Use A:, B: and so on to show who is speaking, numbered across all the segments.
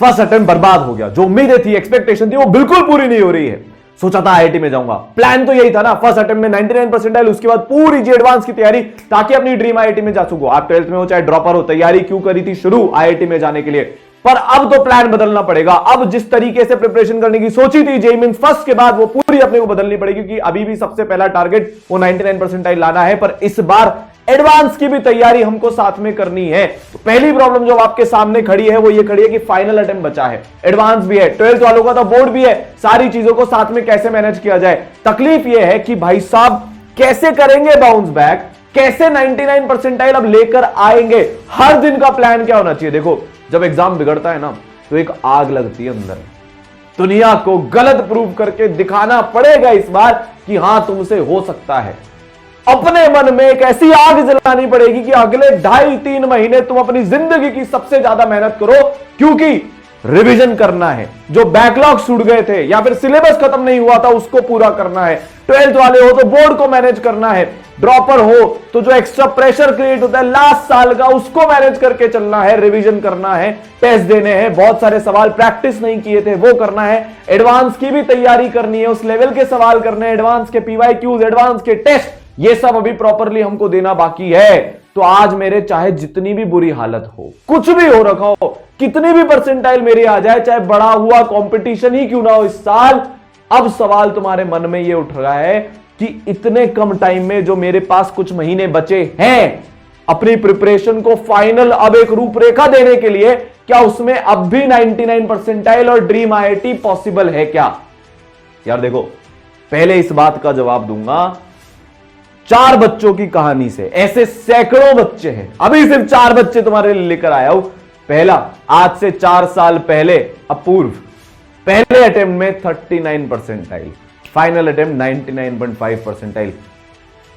A: First attempt बर्बाद हो गया। जो उम्मीदें थी, एक्सपेक्टेशन थी, वो बिल्कुल पूरी नहीं हो रही है। सोचा था आईआईटी में जाऊंगा, प्लान तो यही था ना, फर्स्ट अटेम्प्ट में 99 परसेंटाइल, उसके बाद पूरी जी एडवांस की तैयारी ताकि अपनी ड्रीम आईआईटी में जा सकूं। आप 12th में हो चाहे ड्रॉपर हो, तैयारी क्यों करी थी शुरू आईआईटी में जाने के लिए। पर अब तो प्लान बदलना पड़ेगा। अब जिस तरीके से प्रिपरेशन करने की सोची थी जेईई मेंस फर्स्ट के बाद, वो पूरी अपने को बदलनी पड़ेगी, क्योंकि अभी भी सबसे पहला टारगेट वो 99 परसेंटाइल लाना है। पर इस बार एडवांस की भी तैयारी हमको साथ में करनी है। तो पहली प्रॉब्लम जो आपके सामने खड़ी है वो ये खड़ी है कि फाइनल अटेम्प्ट बचा है, एडवांस भी है, 12th वालों का तो बोर्ड भी है, सारी चीजों को साथ में कैसे मैनेज किया जाए। तकलीफ ये है कि भाई साहब कैसे करेंगे बाउंस बैक, कैसे 99 परसेंटाइल अब लेकर आएंगे। हर दिन का प्लान क्या होना चाहिए। देखो, जब एग्जाम बिगड़ता है ना, तो एक आग लगती है अंदर, दुनिया को गलत प्रूव करके दिखाना पड़ेगा इस बार कि हां तुमसे हो सकता है। अपने मन में एक ऐसी आग जलानी पड़ेगी कि अगले 2.5-3 महीने तुम अपनी जिंदगी की सबसे ज्यादा मेहनत करो, क्योंकि रिवीजन करना है। जो बैकलॉग छूट गए थे या फिर सिलेबस खत्म नहीं हुआ था उसको पूरा करना है। 12th वाले हो तो बोर्ड को मैनेज करना है, ड्रॉपर हो तो जो एक्स्ट्रा प्रेशर क्रिएट होता है लास्ट साल का उसको मैनेज करके चलना है, रिवीजन करना है, टेस्ट देने हैं, बहुत सारे सवाल प्रैक्टिस नहीं किए थे वो करना है, एडवांस की भी तैयारी करनी है, उस लेवल के सवाल करने हैं, एडवांस के पीवाईक्यूज, एडवांस के टेस्ट, ये सब अभी प्रॉपरली हमको देना बाकी है। तो आज मेरे चाहे जितनी भी बुरी हालत हो, कुछ भी हो रखा हो, कितनी भी परसेंटाइल मेरी आ जाए, चाहे बड़ा हुआ कंपटीशन ही क्यों ना हो इस साल, अब सवाल तुम्हारे मन में ये उठ रहा है कि इतने कम टाइम में जो मेरे पास कुछ महीने बचे हैं अपनी प्रिपरेशन को फाइनल अब एक रूपरेखा देने के लिए, क्या उसमें अब भी 99 परसेंटाइल और ड्रीम आईआईटी पॉसिबल है क्या? यार देखो, पहले इस बात का जवाब दूंगा 4 बच्चों की कहानी से। ऐसे सैकड़ों बच्चे हैं, अभी सिर्फ 4 बच्चे तुम्हारे लिए लेकर आया हूं। पहला, आज से 4 साल पहले अपूर्व पहले अटेम्प्ट में 39 परसेंटाइल, फाइनल अटेम्प्ट 99.5 परसेंटाइल।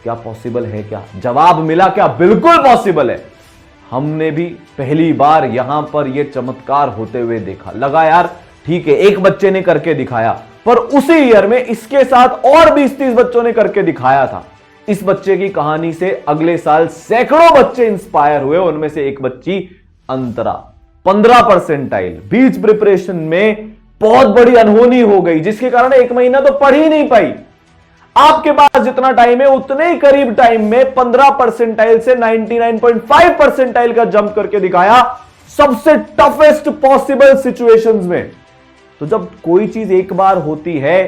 A: क्या पॉसिबल है क्या? जवाब मिला क्या? बिल्कुल पॉसिबल है। हमने भी पहली बार यहां पर यह चमत्कार होते हुए देखा। लगा यार ठीक है, एक बच्चे ने करके दिखाया, पर उसी ईयर में इसके साथ और 20-30 बच्चों ने करके दिखाया था। इस बच्चे की कहानी से अगले साल सैकड़ों बच्चे इंस्पायर हुए। उनमें से एक बच्ची अंतरा 15 परसेंटाइल, बीच प्रिपरेशन में बहुत बड़ी अनहोनी हो गई, जिसके कारण 1 महीना तो पढ़ ही नहीं पाई। आपके पास जितना टाइम है उतने ही करीब टाइम में 15 परसेंटाइल से 99.5 परसेंटाइल का जंप करके दिखाया, सबसे टफेस्ट पॉसिबल सिचुएशंस में। तो जब कोई चीज एक बार होती है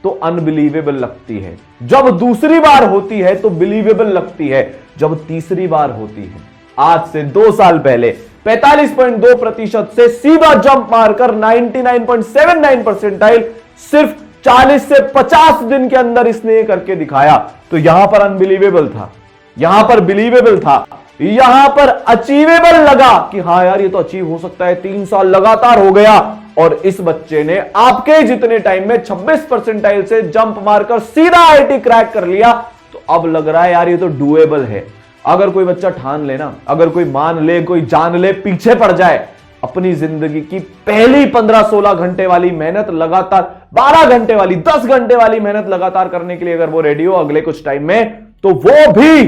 A: तो अनबिलीवेबल लगती है, जब दूसरी बार होती है तो बिलीवेबल लगती है, जब तीसरी बार होती है। आज से 2 साल पहले 45.2% से सीधा जंप मारकर 99.79 परसेंटाइल सिर्फ 40 से 50 दिन के अंदर इसने करके दिखाया। तो यहां पर अनबिलीवेबल था, यहां पर बिलीवेबल था, यहां पर अचीवेबल लगा कि हां यार ये तो अचीव हो सकता है। 3 साल लगातार हो गया और इस बच्चे ने आपके जितने टाइम में 26 परसेंटाइल से जंप मारकर सीधा आईआईटी क्रैक कर लिया। तो अब लग रहा है यार ये तो डूएबल है। अगर कोई बच्चा ठान लेना, अगर कोई मान ले, कोई जान ले, पीछे पड़ जाए, अपनी जिंदगी की पहली 15-16 घंटे वाली मेहनत लगातार, 12 घंटे वाली, 10 घंटे वाली मेहनत लगातार करने के लिए अगर वो रेडी हो अगले कुछ टाइम में, तो वो भी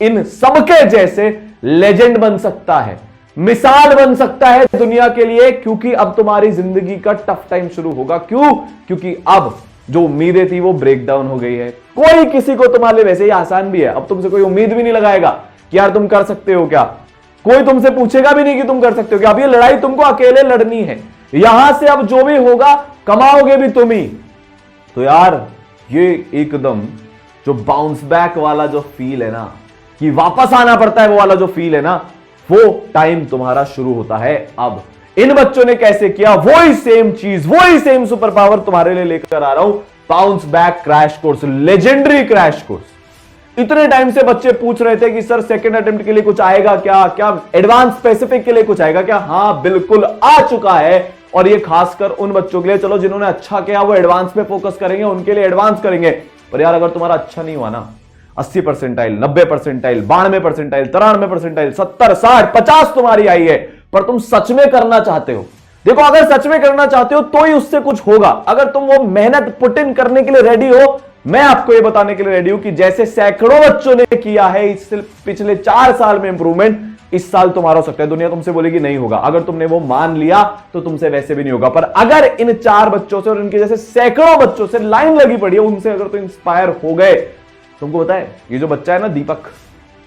A: इन सबके जैसे लेजेंड बन सकता है, मिसाल बन सकता है दुनिया के लिए। क्योंकि अब तुम्हारी जिंदगी का टफ टाइम शुरू होगा। क्यों? क्योंकि अब जो उम्मीदें थी वो ब्रेक डाउन हो गई है। कोई किसी को तुम्हारे लिए, वैसे ही आसान भी है, अब तुमसे कोई उम्मीद भी नहीं लगाएगा कि यार तुम कर सकते हो क्या। कोई तुमसे पूछेगा भी नहीं कि तुम कर सकते हो क्या। अब ये लड़ाई तुमको अकेले लड़नी है। यहां से अब जो भी होगा कमाओगे भी तुम ही। तो यार ये एकदम जो बाउंस बैक वाला जो फील है ना, कि वापस आना पड़ता है, वो वाला जो फील है ना, वो टाइम तुम्हारा शुरू होता है अब। इन बच्चों ने कैसे किया, वही सेम चीज, वही सेम सुपर पावर तुम्हारे लिए लेकर आ रहा हूं। Bounce back crash course, legendary crash course. इतने टाइम से बच्चे पूछ रहे थे कि सर सेकंड अटेम्प्ट के लिए कुछ आएगा क्या, क्या एडवांस स्पेसिफिक के लिए कुछ आएगा क्या? हां बिल्कुल आ चुका है। और ये खासकर उन बच्चों के लिए, चलो जिन्होंने अच्छा किया वो एडवांस पे फोकस करेंगे, उनके लिए एडवांस करेंगे। पर यार अगर तुम्हारा अच्छा नहीं हुआ ना, 80 परसेंटाइल, 90 परसेंटाइल, 92 परसेंटाइल, 93 परसेंटाइल, 70, 60, 50 तुम्हारी आई है, पर तुम सच में करना चाहते हो, देखो अगर सच में करना चाहते हो तो ही उससे कुछ होगा। अगर तुम वो मेहनत पुट इन करने के लिए रेडी हो, मैं आपको ये बताने के लिए रेडी हूं कि जैसे सैकड़ों बच्चों ने किया है इस पिछले 4 साल में इंप्रूवमेंट, इस साल तुम्हारा हो सकता है, दुनिया तुमसे बोलेगी नहीं होगा। अगर तुमने वो मान लिया तो तुमसे वैसे भी नहीं होगा। पर अगर इन 4 बच्चों से और इनके जैसे सैकड़ों बच्चों से लाइन लगी पड़ी है, उनसे अगर तो इंस्पायर हो गए। तुमको पता है ये जो बच्चा है ना दीपक,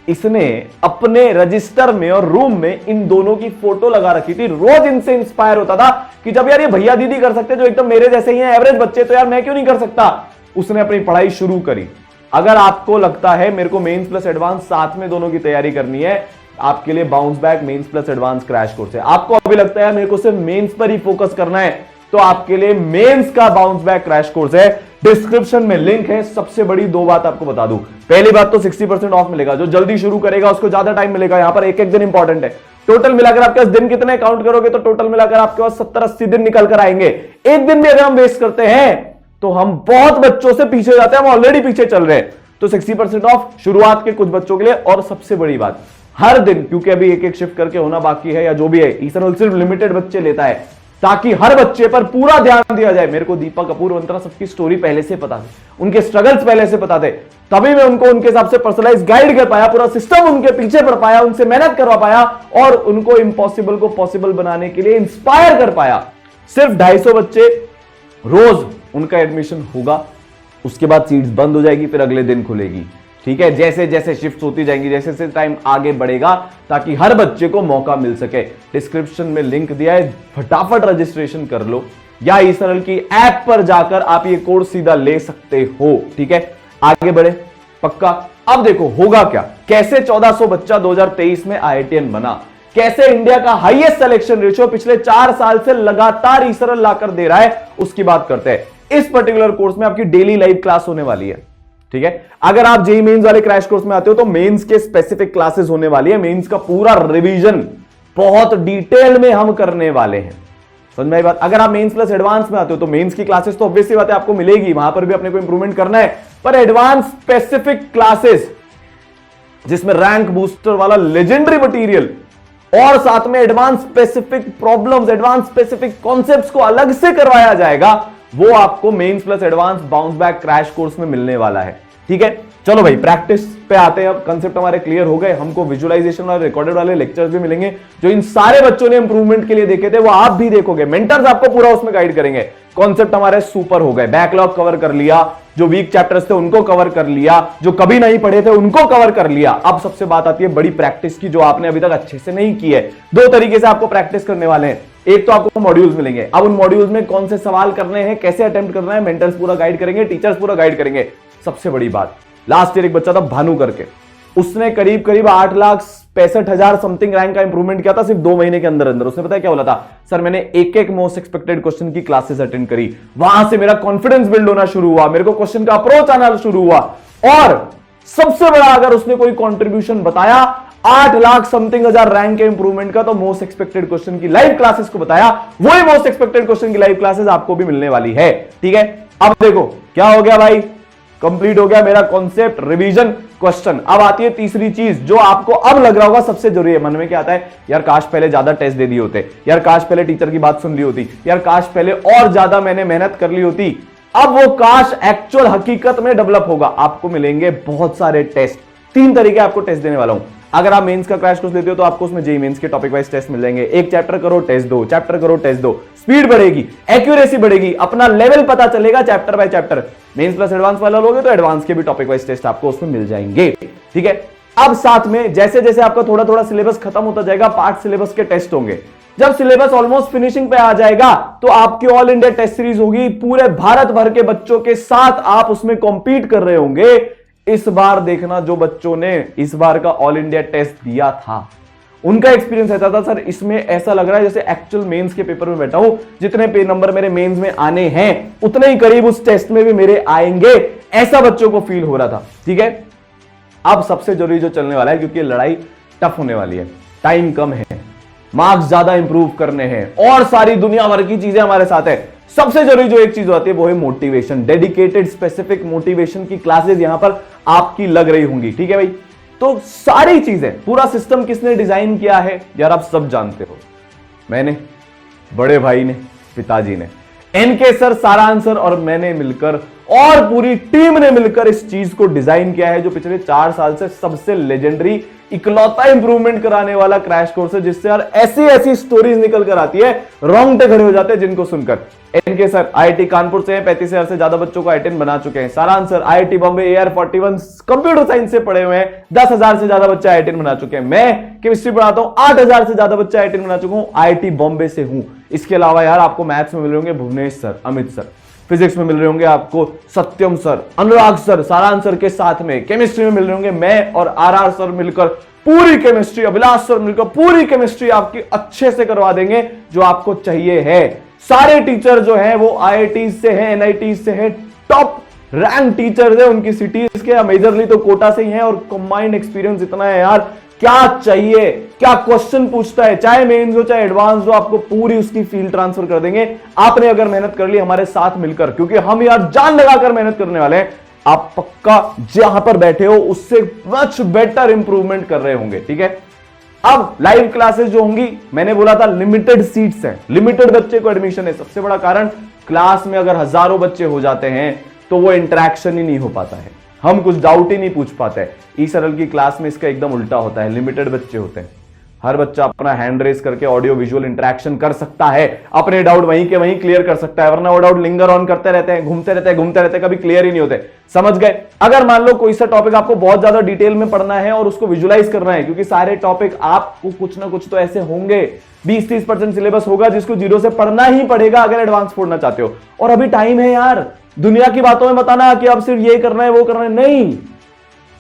A: इसने अपने रजिस्टर में और रूम में इन दोनों की फोटो लगा रखी थी। रोज इनसे इंस्पायर होता था कि जब यार ये भैया दीदी कर सकते जो एकदम मेरे जैसे ही हैं, एवरेज बच्चे, तो यार मैं क्यों नहीं कर सकता। उसने अपनी पढ़ाई शुरू करी। अगर आपको लगता है मेरे को मेंस प्लस एडवांस साथ में दोनों की तैयारी करनी है, आपके लिए bounce back Mains plus advance crash course है। आपको अभी लगता है मेरे को सिर्फ मेंस पर ही फोकस करना है, तो आपके लिए मेंस का बाउंस बैक क्रैश कोर्स है। डिस्क्रिप्शन में लिंक है। सबसे बड़ी 2 बात आपको बता दूं। पहली बात तो 60% ऑफ मिलेगा, जो जल्दी शुरू करेगा उसको ज्यादा टाइम मिलेगा। यहां पर एक एक दिन इंपॉर्टेंट है। टोटल मिलाकर आपके पास दिन कितने काउंट करोगे तो टोटल मिलाकर आपके पास 70-80 दिन निकल कर आएंगे। एक दिन भी अगर हम वेस्ट करते हैं तो हम बहुत बच्चों से पीछे जाते हैं, हम ऑलरेडी पीछे चल रहे हैं। तो 60% ऑफ शुरुआत के कुछ बच्चों के लिए। और सबसे बड़ी बात, हर दिन, क्योंकि अभी एक एक शिफ्ट करके होना बाकी है या जो भी है, ईसरल सिर्फ लिमिटेड बच्चे लेता है ताकि हर बच्चे पर पूरा ध्यान दिया जाए। मेरे को दीपक, अपूर्व, अंतरा सबकी स्टोरी पहले से पता थी, उनके स्ट्रगल्स पहले से पता थे, तभी मैं उनको उनके हिसाब से पर्सनलाइज गाइड कर पाया, पूरा सिस्टम उनके पीछे पड़ पाया, उनसे मेहनत करवा पाया और उनको इम्पॉसिबल को पॉसिबल बनाने के लिए इंस्पायर कर पाया। सिर्फ 250 बच्चे रोज उनका एडमिशन होगा, उसके बाद सीट्स बंद हो जाएगी, फिर अगले दिन खुलेगी। ठीक है, जैसे जैसे शिफ्ट होती जाएंगी, जैसे जैसे टाइम आगे बढ़ेगा, ताकि हर बच्चे को मौका मिल सके। डिस्क्रिप्शन में लिंक दिया है, फटाफट रजिस्ट्रेशन कर लो, या ईसरल की ऐप पर जाकर आप ये कोर्स सीधा ले सकते हो। ठीक है, आगे बढ़े पक्का। अब देखो होगा क्या, कैसे 1400 बच्चा 2023 में IITian बना, कैसे इंडिया का हाईएस्ट सिलेक्शन रेशियो पिछले 4 साल से लगातार ईसरल लाकर दे रहा है, उसकी बात करते हैं। इस पर्टिकुलर कोर्स में आपकी डेली लाइव क्लास होने वाली है। ठीक है, अगर आप जेईई मेंस वाले क्रैश कोर्स में आते हो तो मेंस के स्पेसिफिक क्लासेस होने वाली है। मेंस का पूरा रिवीजन बहुत डिटेल में हम करने वाले हैं। समझ में आई बात। अगर आप मेंस प्लस एडवांस में आते हो तो मेंस की क्लासेस तो ऑब्वियसली बात है आपको मिलेगी, वहां पर भी अपने को इंप्रूवमेंट करना है। पर एडवांस स्पेसिफिक क्लासेस जिसमें रैंक बूस्टर वाला लेजेंडरी मटेरियल और साथ में advance specific problems, advance specific concepts को अलग से करवाया जाएगा, वो आपको Mains plus advance bounce back crash course में मिलने वाला है। ठीक है, चलो भाई प्रैक्टिस पे आते हैं। अब कंसेप्ट हमारे क्लियर हो गए, हमको विजुअलाइजेशन वाले रिकॉर्डेड वाले लेक्चर्स भी मिलेंगे जो इन सारे बच्चों ने इंप्रूवमेंट के लिए देखे थे, वो आप भी देखोगे। मेंटर्स आपको पूरा उसमें गाइड करेंगे। कॉन्सेप्ट हमारे सुपर हो गए, बैकलॉग कवर कर लिया, जो वीक चैप्टर्स थे उनको कवर कर लिया, जो कभी नहीं पढ़े थे उनको कवर कर लिया। अब सबसे बात आती है बड़ी प्रैक्टिस की, जो आपने अभी तक अच्छे से नहीं की है। 2 तरीके से आपको प्रैक्टिस करने वाले हैं। एक तो आपको मॉड्यूल्स मिलेंगे, अब उन मॉड्यूल्स में कौन से सवाल करने हैं, कैसे अटेम्प्ट करना है, मेंटर्स पूरा गाइड करेंगे, टीचर्स पूरा गाइड करेंगे। सबसे बड़ी बात, लास्ट ईयर एक बच्चा था भानु करके, उसने करीब करीब 8,65,000 समथिंग रैंक का इंप्रूवमेंट किया था सिर्फ 2 महीने के अंदर अंदर। उसने पता है क्या बोला था, सर मैंने एक मोस्ट एक्सपेक्टेड क्वेश्चन की क्लासेस अटेंड करी, वहां से मेरा कॉन्फिडेंस बिल्ड होना शुरू हुआ, मेरे को क्वेश्चन का अप्रोच आना शुरू हुआ। और सबसे बड़ा अगर उसने कोई कंट्रीब्यूशन बताया 8 लाख समथिंग हजार रैंक के इंप्रूवमेंट का, तो मोस्ट एक्सपेक्टेड क्वेश्चन की लाइव क्लासेस को बताया, वही मोस्ट एक्सपेक्टेड क्वेश्चन की लाइव क्लासेस आपको भी मिलने वाली है। ठीक है, अब देखो क्या हो गया भाई, कंप्लीट हो गया मेरा कॉन्सेप्ट रिवीजन क्वेश्चन। अब आती है तीसरी चीज जो आपको अब लग रहा होगा सबसे जरूरी है। मन में क्या आता है, यार काश पहले ज्यादा टेस्ट दे दिए होते, यार काश पहले टीचर की बात सुन ली होती, यार काश पहले और ज्यादा मैंने मेहनत कर ली होती। अब वो काश एक्चुअल हकीकत में डेवलप होगा। आपको मिलेंगे बहुत सारे टेस्ट, 3 तरीके आपको टेस्ट देने वाला हूं। अगर आप मेंस का क्रैश कोर्स लेते हो तो आपको उसमें जेईई मेंस के टॉपिक वाइज टेस्ट मिल जाएंगे। एक चैप्टर करो टेस्ट दो, चैप्टर करो टेस्ट दो, स्पीड बढ़ेगी, एक्यूरेसी बढ़ेगी, अपना लेवल पता चलेगा chapter by chapter. Mains plus advance वाला लोगे तो एडवांस के भी टॉपिक वाइज टेस्ट आपको उसमें मिल जाएंगे। ठीक है, अब साथ में जैसे जैसे आपका थोड़ा थोड़ा सिलेबस खत्म होता जाएगा, पार्ट सिलेबस के टेस्ट होंगे। जब सिलेबस ऑलमोस्ट फिनिशिंग पे आ जाएगा तो आपकी ऑल इंडिया टेस्ट सीरीज होगी, पूरे भारत भर के बच्चों के साथ आप उसमें कॉम्पीट कर रहे होंगे। इस बार देखना, जो बच्चों ने इस बार का ऑल इंडिया टेस्ट दिया था उनका एक्सपीरियंस ऐसा था, सर इसमें ऐसा लग रहा है जैसे एक्चुअल मेंस के पेपर में बैठा हूं, जितने पे नंबर मेरे मेंस में आने हैं उतने ही करीब उस टेस्ट में भी मेरे आएंगे, ऐसा बच्चों को फील हो रहा था। ठीक है, अब सबसे जरूरी जो चलने वाला है, क्योंकि लड़ाई टफ होने वाली है, टाइम कम है, मार्क्स ज्यादा इंप्रूव करने हैं और सारी दुनिया भर की चीजें हमारे साथ है। सबसे जरूरी जो एक चीज होती है वो है मोटिवेशन। डेडिकेटेड स्पेसिफिक मोटिवेशन की क्लासेस यहां पर आपकी लग रही होंगी। ठीक है भाई, तो सारी चीजें, पूरा सिस्टम किसने डिजाइन किया है यार, आप सब जानते हो, मैंने, बड़े भाई ने, पिताजी ने, एनके सर, सारांश सर और मैंने मिलकर और पूरी टीम ने मिलकर इस चीज को डिजाइन किया है, जो पिछले 4 साल से सबसे लेजेंडरी इकलौता इंप्रूवमेंट कराने वाला क्रैश कोर्स है, जिससे यार ऐसी ऐसी स्टोरीज निकल कर आती है, रोंगटे खड़े हो जाते हैं जिनको सुनकर। एनके सर आईआईटी कानपुर से हैं, 35,000 से ज्यादा बच्चों को आईआईटी बना चुके हैं। सारांश sir IIT Bombay AR41 computer science से पढ़े हुए हैं, 10,000 से ज्यादा बच्चे आईआईटी बना चुके हैं। मैं केमिस्ट्री पढ़ाता हूं, 8,000 से ज्यादा बच्चे आईआईटी बना चुका हूं, आईआईटी बॉम्बे से हूं। इसके अलावा यार आपको मैथ्स में मिल रहे होंगे Bhuvnesh sir, Amit sir, physics में मिल रहे होंगे आपको सत्यम सर, अनुराग सर, सारांश सर के साथ में। केमिस्ट्री में मिल रहे होंगे मैं और आरआर सर मिलकर पूरी केमिस्ट्री, अभिलाष सर मिलकर पूरी केमिस्ट्री आपकी अच्छे से करवा देंगे जो आपको चाहिए है। सारे टीचर जो हैं वो आईआईटी से हैं, एनआईटी से हैं, टॉप रैंक टीचर्स है उनकी सिटीज के, मेजरली तो कोटा से ही हैं, और कंबाइंड एक्सपीरियंस इतना है यार, क्या चाहिए, क्या क्वेश्चन पूछता है, चाहे मेंस हो चाहे एडवांस हो, आपको पूरी उसकी फील्ड ट्रांसफर कर देंगे आपने अगर मेहनत कर ली हमारे साथ मिलकर, क्योंकि हम यार जान लगाकर मेहनत करने वाले हैं। आप पक्का जहां पर बैठे हो उससे मच बेटर इंप्रूवमेंट कर रहे होंगे, ठीक है। अब लाइव क्लासेस जो होंगी, मैंने बोला था लिमिटेड सीट्स हैं, लिमिटेड बच्चे को एडमिशन है। सबसे बड़ा कारण क्लास में अगर हजारों बच्चे हो जाते हैं तो वो इंटरेक्शन ही नहीं हो पाता है, हम कुछ डाउट ही नहीं पूछ पाते। ई सरल की क्लास में इसका एकदम उल्टा होता है, लिमिटेड बच्चे होते हैं, हर बच्चा अपना हैंड रेस करके ऑडियो विजुअल इंटरेक्शन कर सकता है, अपने डाउट वहीं के वहीं क्लियर कर सकता है, वरना वो डाउट लिंगर ऑन करते रहते हैं, घूमते रहते हैं, कभी क्लियर ही नहीं होते। समझ गए? अगर मान लो कोई सा टॉपिक आपको बहुत ज्यादा डिटेल में पढ़ना है और उसको विजुअलाइज करना है, क्योंकि सारे टॉपिक आपको कुछ ना कुछ तो ऐसे होंगे, 20-30% सिलेबस होगा जिसको जीरो से पढ़ना ही पड़ेगा अगर एडवांस पढ़ना चाहते हो। और अभी टाइम है यार, दुनिया की बातों में बताना कि अब सिर्फ ये करना है वो करना है, नहीं।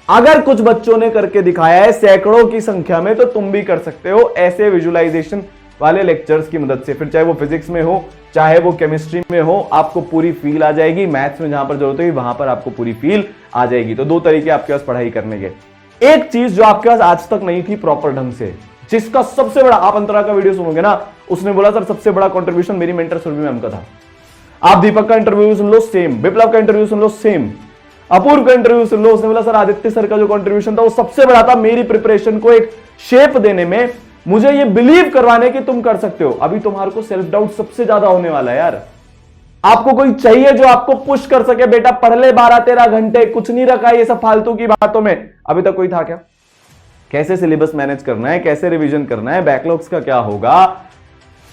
A: अगर कुछ बच्चों ने करके दिखाया है सैकड़ों की संख्या में, तो तुम भी कर सकते हो ऐसे विजुअलाइजेशन वाले लेक्चर्स की मदद से। फिर चाहे वो फिजिक्स में हो चाहे वो केमिस्ट्री में हो, आपको पूरी फील आ जाएगी। मैथ्स में जहां पर जरूरत होगी वहां पर आपको पूरी फील आ जाएगी। तो दो तरीके आपके पास पढ़ाई करने के। एक चीज जो आपके पास आज तक नहीं थी प्रॉपर ढंग से, जिसका सबसे बड़ा, आप अंतरा का वीडियो सुनोगे ना, उसने बोला सर सबसे बड़ा कंट्रीब्यूशन मेरी मेंटर सुरभि मैम का था। आप दीपक का इंटरव्यू सुन लो सेम, विप्लव का इंटरव्यू सुन लो सेम, अपूर्व का इंटरव्यू सुन लो, उसने बोला सर आदित्य सर का जो कंट्रीब्यूशन था वो सबसे बड़ा था मेरी प्रिपरेशन को एक शेप देने में, मुझे ये बिलीव करवाने कि तुम कर सकते हो। अभी तुम्हारे को सेल्फ डाउट सबसे ज्यादा होने वाला है यार। आपको कोई चाहिए जो आपको पुश कर सके, बेटा पढ़ ले 12-13 घंटे, कुछ नहीं रखा है ये सब फालतू की बातों में। अभी तक कोई था क्या? कैसे सिलेबस मैनेज करना है, कैसे रिवीजन करना है, बैकलॉग्स का क्या होगा,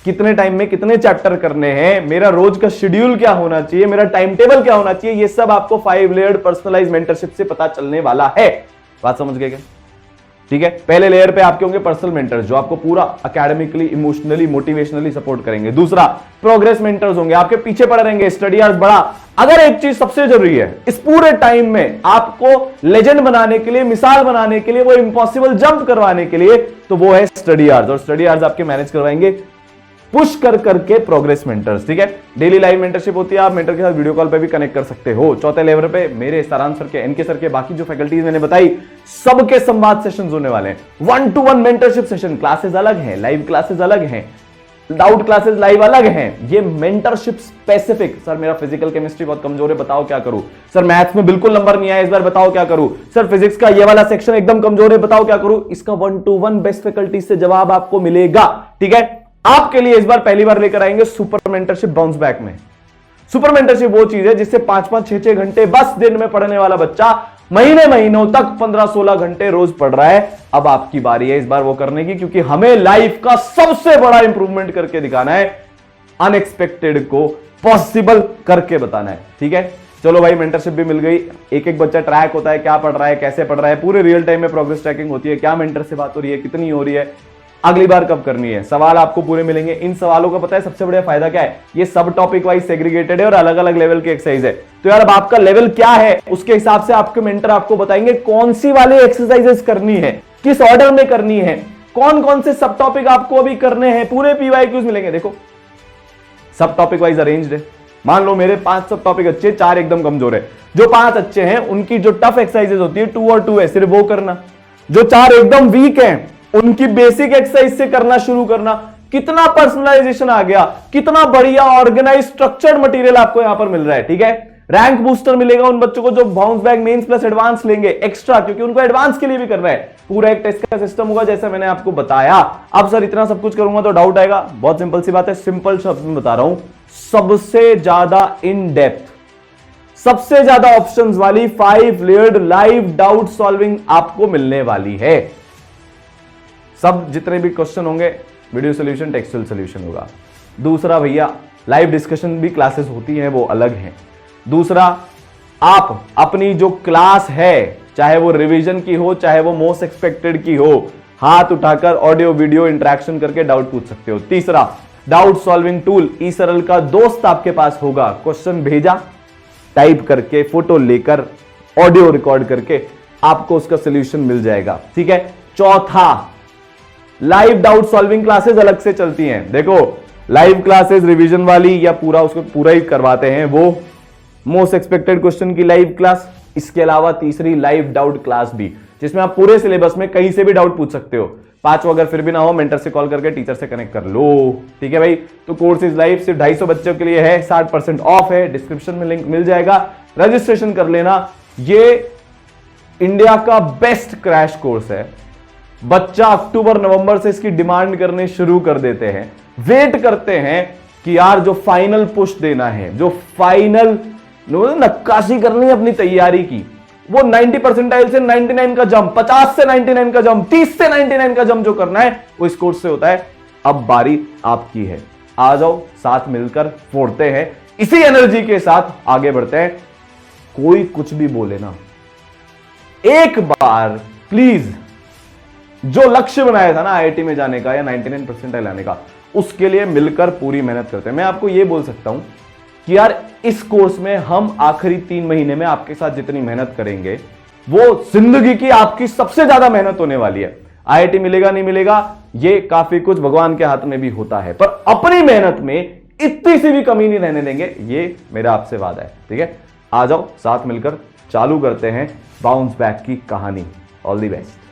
A: कितने टाइम में कितने चैप्टर करने हैं, मेरा रोज का शेड्यूल क्या होना चाहिए, मेरा टाइम टेबल क्या होना चाहिए, ये सब आपको 5 लेयर्ड पर्सनलाइज्ड मेंटरशिप से पता चलने वाला है। बात समझ गए क्या? ठीक है। पहले लेयर पे आपके होंगे पर्सनल मेंटर्स जो आपको पूरा एकेडमिकली, इमोशनली, मोटिवेशनली सपोर्ट करेंगे। दूसरा प्रोग्रेस मेंटर्स होंगे, आपके पीछे पड़े रहेंगे, स्टडी आवर्स बढ़ा। अगर एक चीज सबसे जरूरी है इस पूरे टाइम में आपको लेजेंड बनाने के लिए, मिसाल बनाने के लिए, वो इंपॉसिबल जंप करवाने के लिए, तो वो है स्टडी आवर्स। और स्टडी आवर्स आपके मैनेज करवाएंगे पुश कर करके प्रोग्रेस मेंटर्स। ठीक है। डेली लाइव मेंटरशिप होती है, आप मेंटर के साथ वीडियो कॉल पे भी कनेक्ट कर सकते हो। चौथे लेवल पे मेरे सारांश सर के, एनके सर के, बाकी जो फैकल्टीज मैंने बताई सबके संवाद सेशंस होने वाले हैं। 1-to-1 मेंटरशिप सेशन, क्लासेस अलग हैं, लाइव क्लासेस अलग हैं, डाउट क्लासेस लाइव अलग हैं। ये मेंटरशिप स्पेसिफिक, सर मेरा फिजिकल केमिस्ट्री बहुत कमजोर है, बताओ क्या करूं। सर मैथ्स में बिल्कुल नंबर नहीं आया इस बार, बताओ क्या करूं। सर फिजिक्स का ये वाला सेक्शन एकदम कमजोर है, बताओ क्या करूं। इसका 1-to-1 बेस्ट फैकल्टी से जवाब आपको मिलेगा। ठीक है। आपके लिए इस बार पहली बार लेकर आएंगे सुपर मेंटरशिप बाउंस बैक में। सुपर मेंटरशिप वो चीज है जिससे 5-5, 6-6 घंटे बस दिन में पढ़ने वाला बच्चा महीनों तक 15-16 घंटे रोज पढ़ रहा है। अब आपकी बारी है इस बार वो करने की, क्योंकि हमें लाइफ का सबसे बड़ा इंप्रूवमेंट करके दिखाना है, अनएक्सपेक्टेड को पॉसिबल करके बताना है। ठीक है। चलो भाई, मेंटरशिप भी मिल गई। एक एक बच्चा ट्रैक होता है, क्या पढ़ रहा है, कैसे पढ़ रहा है, पूरे रियल टाइम में प्रोग्रेस ट्रैकिंग होती है, क्या मेंटर से बात हो रही है, कितनी हो रही है, अगली बार कब करनी है, सवाल आपको पूरे मिलेंगे। इन सवालों का पता है सबसे बड़ा फायदा क्या है, ये सब टॉपिक वाइज सेग्रीगेटेड है और अलग अलग लेवल की एक्सरसाइज है। तो यार अब आपका लेवल क्या है उसके हिसाब से आपके मेंटर आपको बताएंगे कौन सी वाली एक्सरसाइजेस करनी है, किस ऑर्डर में करनी है, कौन कौन से सब टॉपिक आपको अभी करने हैं, पूरे PYQs मिलेंगे। देखो सब टॉपिक वाइज अरेंज्ड है। मान लो मेरे 5 सब टॉपिक अच्छे, 4 एकदम कमजोर है। जो 5 अच्छे हैं उनकी जो टफ एक्सरसाइजेस होती है 2 और 2 है, सिर्फ वो करना। जो 4 एकदम वीक हैं उनकी बेसिक एक्सरसाइज से करना शुरू करना। कितना पर्सनलाइजेशन आ गया, कितना बढ़िया ऑर्गेनाइज स्ट्रक्चर्ड मटेरियल आपको यहां पर मिल रहा है। ठीक है। रैंक बूस्टर मिलेगा उन बच्चों को जो bounce back Mains plus advance लेंगे एक्स्ट्रा, क्योंकि उनको एडवांस के लिए भी करना है। पूरा एक टेस्ट का सिस्टम होगा जैसा मैंने आपको बताया। अब सर इतना सब कुछ करूंगा तो डाउट आएगा, बहुत सिंपल सी बात है, सिंपल शब्द में बता रहा हूं। सबसे ज्यादा इन डेप्थ, सबसे ज्यादा ऑप्शंस वाली 5 लेयर्ड लाइव डाउट सॉल्विंग आपको मिलने वाली है। सब जितने भी क्वेश्चन होंगे वीडियो सोल्यूशन, टेक्सचुअल सोल्यूशन होगा। दूसरा भैया, लाइव डिस्कशन भी क्लासेस होती हैं, वो अलग हैं। दूसरा, आप अपनी जो क्लास है, चाहे वो रिवीजन की हो, चाहे वो मोस्ट एक्सपेक्टेड की हो, हाथ उठाकर ऑडियो वीडियो इंटरेक्शन करके डाउट पूछ सकते हो। तीसरा, डाउट सॉल्विंग टूल ईसरल का दोस्त आपके पास होगा। क्वेश्चन भेजा, टाइप करके, फोटो लेकर, ऑडियो रिकॉर्ड करके आपको उसका सोल्यूशन मिल जाएगा। ठीक है। चौथा, लाइव डाउट सॉल्विंग क्लासेस अलग से चलती हैं। देखो, लाइव क्लासेस रिवीजन वाली या पूरा उसको पूरा ही करवाते हैं, वो मोस्ट एक्सपेक्टेड क्वेश्चन की लाइव क्लास। इसके अलावा तीसरी लाइव डाउट क्लास भी, जिसमें आप पूरे सिलेबस में कहीं से भी डाउट पूछ सकते हो। पांचवा अगर फिर भी ना हो, मेंटर से कॉल करके टीचर से कनेक्ट कर लो। ठीक है भाई। तो कोर्स इज लाइव, सिर्फ 250 बच्चों के लिए है, 60% ऑफ है। डिस्क्रिप्शन में लिंक मिल जाएगा, रजिस्ट्रेशन कर लेना। ये इंडिया का बेस्ट क्रैश कोर्स है। बच्चा अक्टूबर नवंबर से इसकी डिमांड करने शुरू कर देते हैं, वेट करते हैं कि यार जो फाइनल पुश देना है, जो फाइनल नक्काशी करनी है अपनी तैयारी की, वो 90 परसेंटाइल से 99 का जंप, 50 से 99 का जंप, 30 से 99 का जंप जो करना है वो इस कोर्स से होता है। अब बारी आपकी है, आ जाओ, साथ मिलकर फोड़ते हैं, इसी एनर्जी के साथ आगे बढ़ते हैं। कोई कुछ भी बोले ना, एक बार प्लीज जो लक्ष्य बनाया था ना आईआईटी में जाने का या 99 परसेंटाइल लाने का, उसके लिए मिलकर पूरी मेहनत करते हैं। मैं आपको यह बोल सकता हूं कि यार इस कोर्स में हम आखिरी 3 महीने में आपके साथ जितनी मेहनत करेंगे, वो जिंदगी की आपकी सबसे ज्यादा मेहनत होने वाली है। आईआईटी मिलेगा नहीं मिलेगा, ये काफी कुछ भगवान के हाथ में भी होता है, पर अपनी मेहनत में इतनी सी भी कमी नहीं रहने देंगे, ये मेरा आपसे वादा है। ठीक है। आ जाओ, साथ मिलकर चालू करते हैं बाउंस बैक की कहानी। All the best.